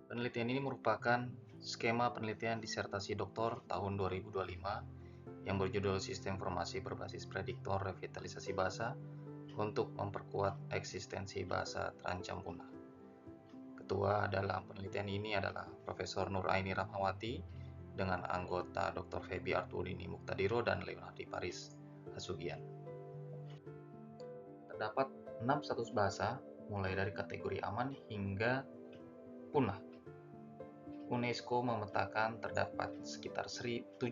Penelitian ini merupakan skema penelitian disertasi doktor tahun 2025 yang berjudul Sistem Informasi Berbasis Prediktor Revitalisasi Bahasa untuk memperkuat eksistensi bahasa terancam punah. Ketua dalam penelitian ini adalah Profesor Nuraini Rahmawati dengan anggota Dr. Febi Arturini Muktadiro dan Leonardi Paris Hasugian. Terdapat 6 status bahasa, mulai dari kategori aman hingga punah. UNESCO memetakan terdapat sekitar 7.117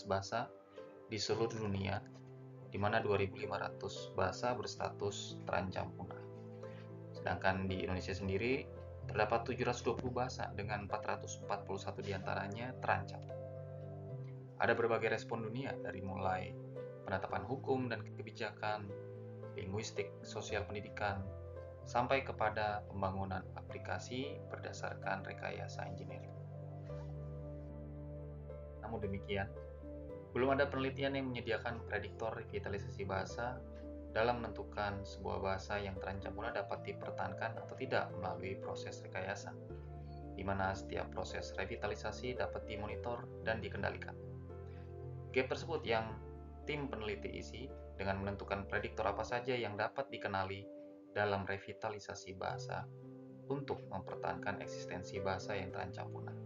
bahasa di seluruh dunia, di mana 2.500 bahasa berstatus terancam punah. Sedangkan di Indonesia sendiri, terdapat 720 bahasa dengan 441 diantaranya terancam. Ada berbagai respon dunia, dari mulai penetapan hukum dan kebijakan, linguistik, sosial pendidikan, sampai kepada pembangunan aplikasi berdasarkan rekayasa engineering. Namun demikian, belum ada penelitian yang menyediakan prediktor revitalisasi bahasa dalam menentukan sebuah bahasa yang terancam punah dapat dipertahankan atau tidak melalui proses rekayasa, di mana setiap proses revitalisasi dapat dimonitor dan dikendalikan. Gap tersebut yang tim peneliti isi dengan menentukan prediktor apa saja yang dapat dikenali dalam revitalisasi bahasa untuk mempertahankan eksistensi bahasa yang terancam punah.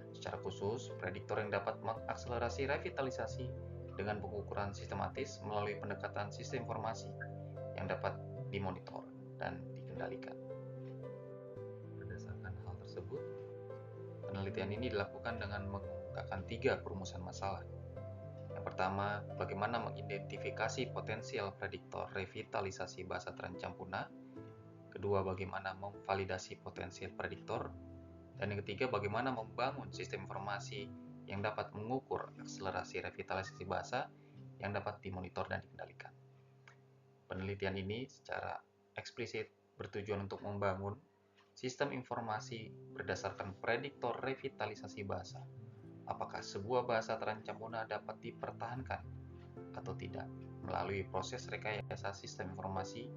Secara khusus, prediktor yang dapat mengakselerasi revitalisasi dengan pengukuran sistematis melalui pendekatan sistem informasi yang dapat dimonitor dan dikendalikan. Berdasarkan hal tersebut, penelitian ini dilakukan dengan mengemukakan 3 perumusan masalah. Yang pertama, bagaimana mengidentifikasi potensial prediktor revitalisasi bahasa terancam punah. Kedua, bagaimana memvalidasi potensial prediktor. Dan yang ketiga, bagaimana membangun sistem informasi yang dapat mengukur akselerasi revitalisasi bahasa yang dapat dimonitor dan dikendalikan. Penelitian ini secara eksplisit bertujuan untuk membangun sistem informasi berdasarkan prediktor revitalisasi bahasa. Apakah sebuah bahasa terancam punah dapat dipertahankan atau tidak melalui proses rekayasa sistem informasi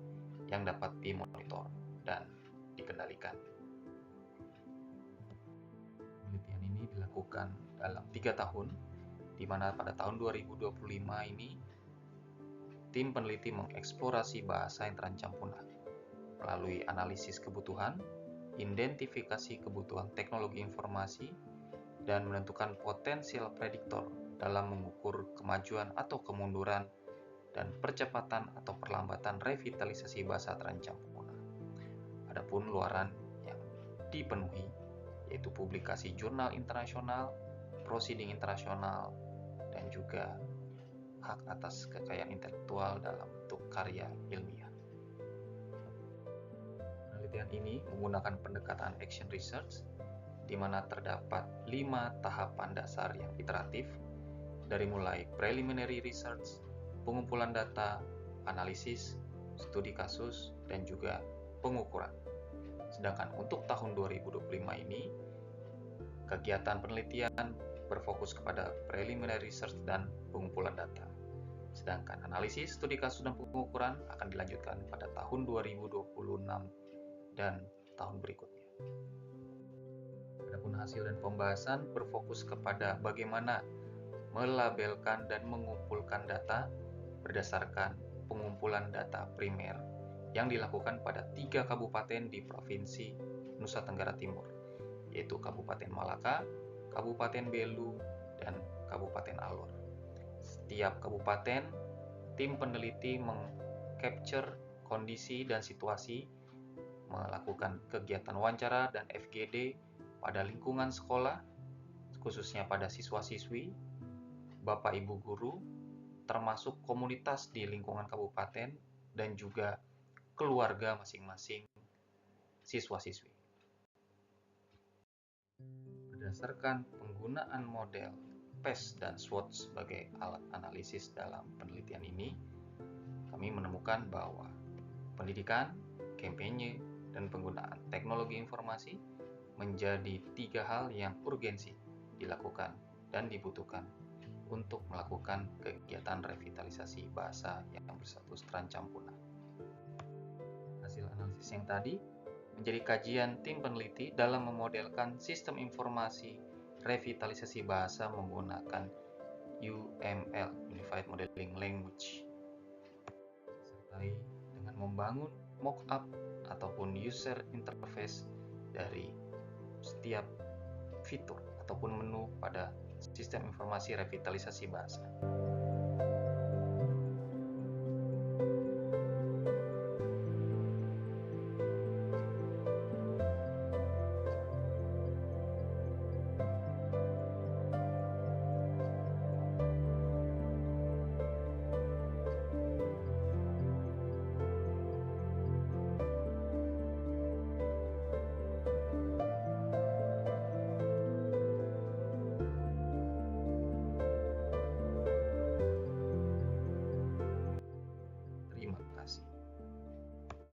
yang dapat dimonitor dan dikendalikan. Penelitian ini dilakukan dalam 3 tahun, di mana pada tahun 2025 ini tim peneliti mengeksplorasi bahasa yang terancam punah melalui analisis kebutuhan, identifikasi kebutuhan teknologi informasi, dan menentukan potensial prediktor dalam mengukur kemajuan atau kemunduran dan percepatan atau perlambatan revitalisasi bahasa terancam punah. Adapun luaran yang dipenuhi yaitu publikasi jurnal internasional, proceeding internasional, dan juga hak atas kekayaan intelektual dalam bentuk karya ilmiah. Penelitian ini menggunakan pendekatan action research, di mana terdapat 5 tahapan dasar yang iteratif, dari mulai preliminary research, pengumpulan data, analisis, studi kasus, dan juga pengukuran. Sedangkan untuk tahun 2025 ini, kegiatan penelitian berfokus kepada preliminary research dan pengumpulan data. Sedangkan analisis, studi kasus, dan pengukuran akan dilanjutkan pada tahun 2026 dan tahun berikutnya. Adapun hasil dan pembahasan berfokus kepada bagaimana melabelkan dan mengumpulkan data berdasarkan pengumpulan data primer yang dilakukan pada 3 kabupaten di Provinsi Nusa Tenggara Timur, yaitu Kabupaten Malaka, Kabupaten Belu, dan Kabupaten Alor. Setiap kabupaten, tim peneliti meng-capture kondisi dan situasi, melakukan kegiatan wawancara dan FGD pada lingkungan sekolah, khususnya pada siswa-siswi, bapak ibu guru, termasuk komunitas di lingkungan kabupaten, dan juga keluarga masing-masing siswa-siswi. Berdasarkan penggunaan model PES dan SWOT sebagai alat analisis dalam penelitian ini, kami menemukan bahwa pendidikan, kampanye, dan penggunaan teknologi informasi menjadi 3 hal yang urgensi dilakukan dan dibutuhkan untuk melakukan kegiatan revitalisasi bahasa yang berstatus terancam punah. Hasil analisis yang tadi menjadi kajian tim peneliti dalam memodelkan sistem informasi revitalisasi bahasa menggunakan UML, Unified Modeling Language, disertai dengan membangun mockup ataupun user interface dari setiap fitur ataupun menu pada sistem informasi revitalisasi bahasa.